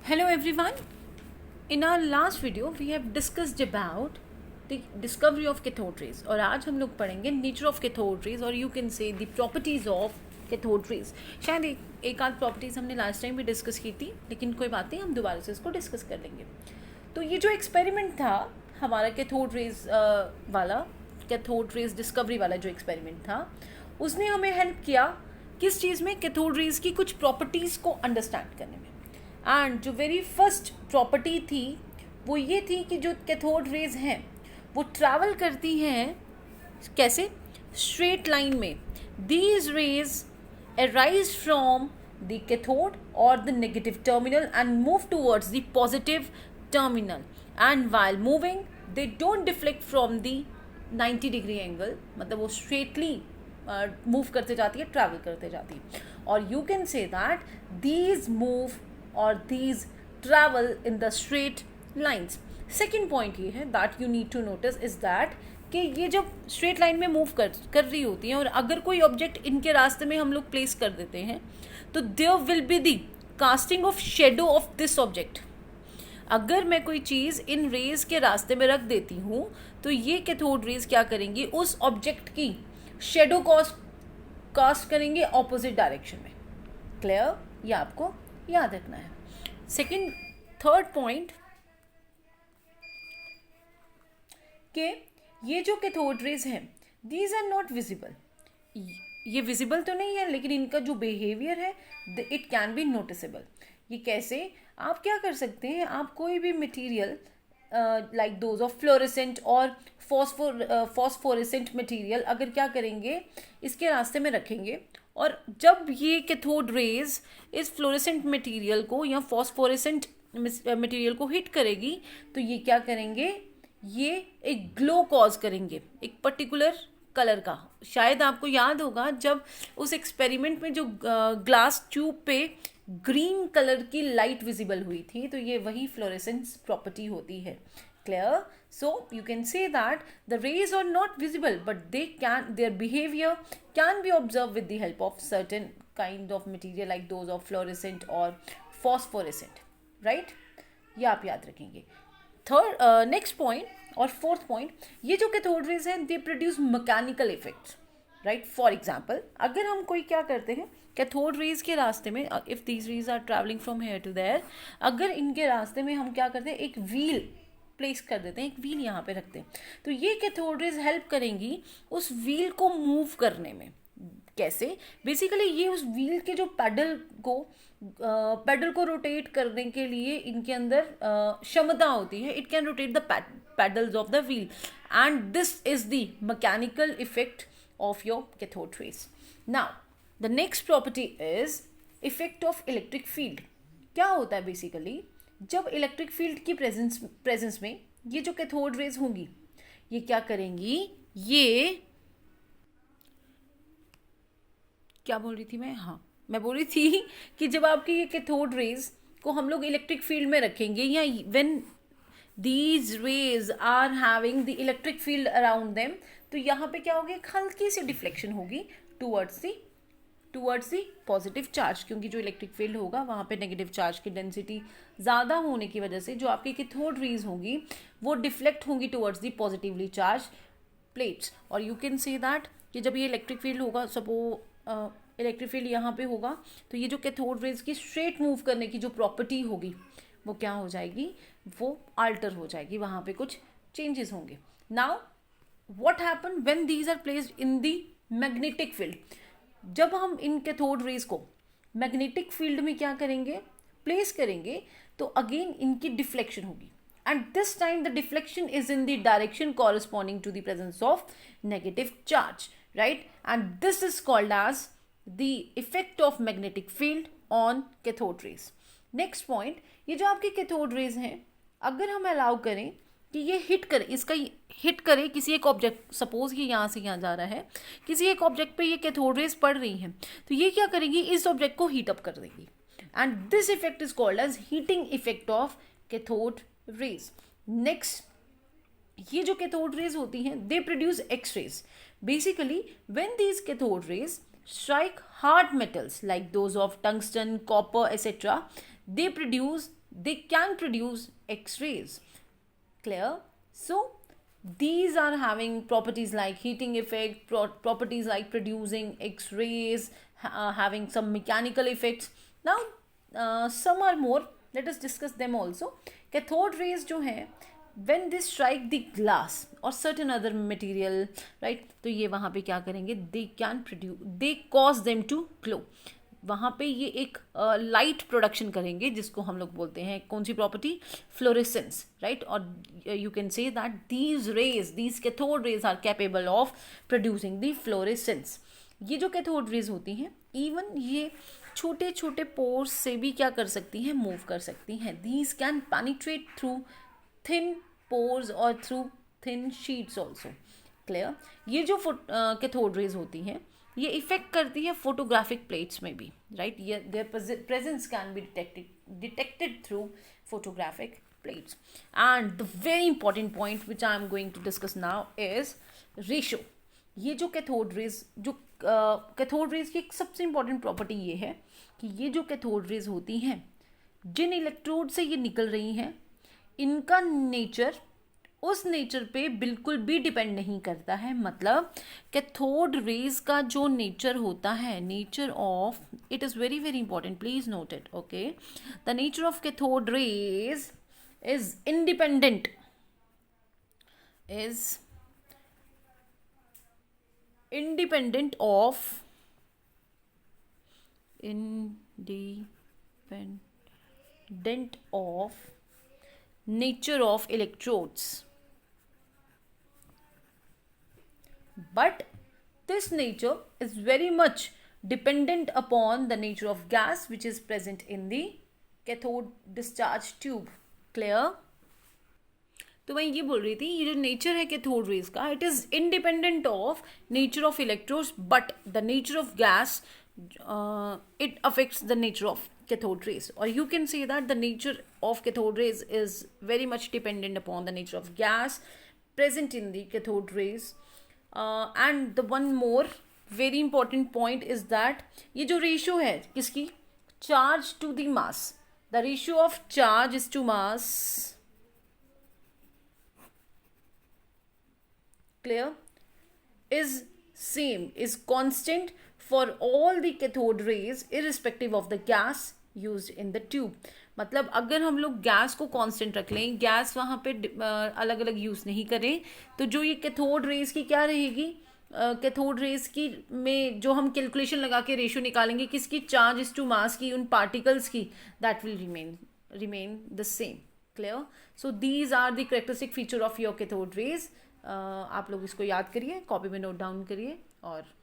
Hello everyone. In our last video we have discussed about the discovery of cathode rays और आज हम लोग पढ़ेंगे नेचर ऑफ कैथोड रेज और you can से the properties of cathode raise. शायद एक आध प्रॉपर्टीज़ हमने लास्ट टाइम भी डिस्कस की थी, लेकिन कोई बात नहीं, हम दोबारा से इसको डिस्कस कर लेंगे। तो ये जो एक्सपेरिमेंट था हमारा कैथोड रेज वाला, कैथोड रेज डिस्कवरी वाला जो एक्सपेरिमेंट था, उसने हमें हेल्प किया किस चीज़ में, कैथोड रेज की कुछ प्रॉपर्टीज़ को अंडरस्टैंड करने में। एंड जो वेरी फर्स्ट प्रॉपर्टी थी वो ये थी कि जो कैथोड रेज हैं वो ट्रैवल करती हैं कैसे, स्ट्रेट लाइन में। These raise arise from the cathode or the negative terminal and move towards the positive terminal, and while moving they don't deflect from the 90 degree angle, मतलब वो straightly move करते जाती है, travel करते जाती है। और you can say that these move और these travel in the straight lines. Second point ये है that you need to notice is that कि ये जब स्ट्रेट लाइन में मूव कर रही होती हैं और अगर कोई ऑब्जेक्ट इनके रास्ते में हम लोग प्लेस कर देते हैं तो there will be the casting of shadow of this object. अगर मैं कोई चीज़ इन रेज के रास्ते में रख देती हूँ तो ये कैथोड रेज क्या करेंगी, उस ऑब्जेक्ट की शेडो कास्ट करेंगे ऑपोजिट डायरेक्शन में। क्लियर? ये आपको याद रखना है। सेकंड थर्ड पॉइंट कि ये जो कैथोड रेज हैं दीज आर नॉट विजिबल, ये विजिबल तो नहीं है लेकिन इनका जो बिहेवियर है इट कैन बी नोटिसेबल। ये कैसे? आप क्या कर सकते हैं, आप कोई भी material like those of fluorescent और फॉस्फोरेसेंट मटेरियल अगर क्या करेंगे, इसके रास्ते में रखेंगे और जब ये कैथोड रेज इस फ्लोरेसेंट मटेरियल को या फॉस्फोरेसेंट मटेरियल को हिट करेगी तो ये क्या करेंगे, ये एक ग्लो कॉज करेंगे एक पर्टिकुलर कलर का। शायद आपको याद होगा जब उस एक्सपेरिमेंट में जो ग्लास ट्यूब पे ग्रीन कलर की लाइट विजिबल हुई थी, तो ये वही फ्लोरेसेंस प्रॉपर्टी होती है। Clear? So you can say that the rays are not visible but their behaviour can be observe with the help of certain kind of material like those of fluorescent और phosphorescent. Right? ये आप याद रखेंगे। Third next point और fourth point, ये जो cathode rays हैं they produce mechanical effects. Right? For example अगर हम कोई क्या करते हैं कैथोड रेज के रास्ते में, if these rays are travelling from here to there, अगर इनके रास्ते में हम क्या करते हैं, एक व्हील प्लेस कर देते हैं, एक व्हील यहाँ पे रखते हैं, तो ये कैथोड रेज हेल्प करेंगी उस व्हील को मूव करने में। कैसे? बेसिकली ये उस व्हील के जो पैडल को रोटेट करने के लिए इनके अंदर क्षमता होती है, it can rotate the paddles of the wheel and this is the mechanical effect of your cathode raise. Now the next property is effect of electric field. क्या होता है बेसिकली, जब इलेक्ट्रिक फील्ड की प्रेजेंस में ये जो cathode raise होंगी ये क्या करेंगी, ये क्या बोल रही थी मैं, हाँ मैं बोल रही थी कि जब आपकी ये कैथोड रेज को हम लोग इलेक्ट्रिक फील्ड में रखेंगे या when these rays are having the electric field around them, तो यहाँ पे क्या होगी, एक हल्की सी डिफ्लेक्शन होगी टूवर्ड्स दी पॉजिटिव चार्ज, क्योंकि जो इलेक्ट्रिक फील्ड होगा वहाँ पे नेगेटिव चार्ज की डेंसिटी ज़्यादा होने की वजह से जो आपकी कैथोड रेज होंगी वो डिफ्लेक्ट होंगी towards the positively charge plates. और यू कैन से दैट कि जब ये इलेक्ट्रिक फील्ड होगा, सपोज इलेक्ट्रिक फील्ड यहाँ पे होगा, तो ये जो कैथोड रेज की स्ट्रेट मूव करने की जो प्रॉपर्टी होगी वो क्या हो जाएगी, वो आल्टर हो जाएगी, वहाँ पे कुछ चेंजेस होंगे। Now what happen when these are placed in the magnetic field, जब हम इन कैथोड रेज को मैग्नेटिक फील्ड में क्या करेंगे, प्लेस करेंगे, तो अगेन इनकी डिफ्लेक्शन होगी and this time the deflection is in the direction corresponding to the presence of negative charge, right? And this is called as the effect of magnetic field on cathode rays. Next point, ये जो आपके cathode rays हैं अगर हम allow करें कि ये hit करे किसी एक ऑब्जेक्ट, सपोज ये यहाँ से यहाँ जा रहा है, किसी एक ऑब्जेक्ट पे ये कैथोड रेज पड़ रही हैं, तो ये क्या करेंगी, इस ऑब्जेक्ट को हीट अप कर देगी and this effect is called as heating effect of cathode rays. Next, ये जो कैथोड रेज होती हैं they produce X rays. Basically when these cathode rays strike hard metals like those of tungsten, copper, etc., they produce they can produce X-rays. Clear? So these are having properties like heating effect, properties like producing X-rays, having some mechanical effects. Now some are more, let us discuss them also. Cathode rays जो हैं, when they strike the glass or certain other material, right, तो ये वहाँ पे क्या करेंगे, they can produce, they cause them to glow. वहाँ पे ये एक लाइट प्रोडक्शन करेंगे, जिसको हम लोग बोलते हैं कौन सी प्रॉपर्टी, फ्लोरेसेंस, राइट. और you can say that these rays, these cathode rays are capable of producing the fluorescence. ये जो कैथोड रेज होती हैं, इवन ये छोटे छोटे पोर्स से भी क्या कर सकती हैं, मूव कर सकती हैं. These can penetrate through thin pores और through thin sheets also. Clear? ये जो कैथोड रेज होती हैं, ये इफेक्ट करती है फोटोग्राफिक प्लेट्स में भी, राइट. ये their presence can be detected through photographic plates. And the very important point which I am going to discuss now is ratio. ये जो कैथोड रेज, जो कैथोड रेज की एक सबसे इंपॉर्टेंट प्रॉपर्टी ये है कि ये जो कैथोड रेज होती हैं, जिन इलेक्ट्रोड से ये निकल रही हैं, इनका नेचर उस नेचर पे बिल्कुल भी डिपेंड नहीं करता है. मतलब कैथोड रेज का जो नेचर होता है, nature of, it is very very important, please note it. Okay, the nature of cathode raise is independent, is independent of nature of electrodes. But this nature is very much dependent upon the nature of gas which is present in the cathode discharge tube. Clear? तो मैं ये बोल रही थी, ये जो nature है cathode rays का, it is independent of nature of electrodes, but the nature of gas, it affects the nature of cathode rays. Or you can say that the nature of cathode rays is very much dependent upon the nature of gas present in the cathode rays. And the one more very important point is that ये जो ratio है किसकी, charge to the mass, the ratio of charge is to mass. Clear? Is same, is constant for all the cathode rays irrespective of the gas used in the tube. मतलब अगर हम लोग gas को constant रख लें, gas वहाँ पे अलग अलग यूज़ नहीं करें, तो जो ये कैथोड रेज की क्या रहेगी, कैथोड रेज की में जो हम कैलकुलेशन लगा के रेशियो निकालेंगे किसकी, चार्ज इज टू मास की, उन पार्टिकल्स की, that will remain the same. Clear? So these are the characteristic feature of your cathode rays. आप लोग इसको याद करिए, कॉपी में नोट डाउन करिए और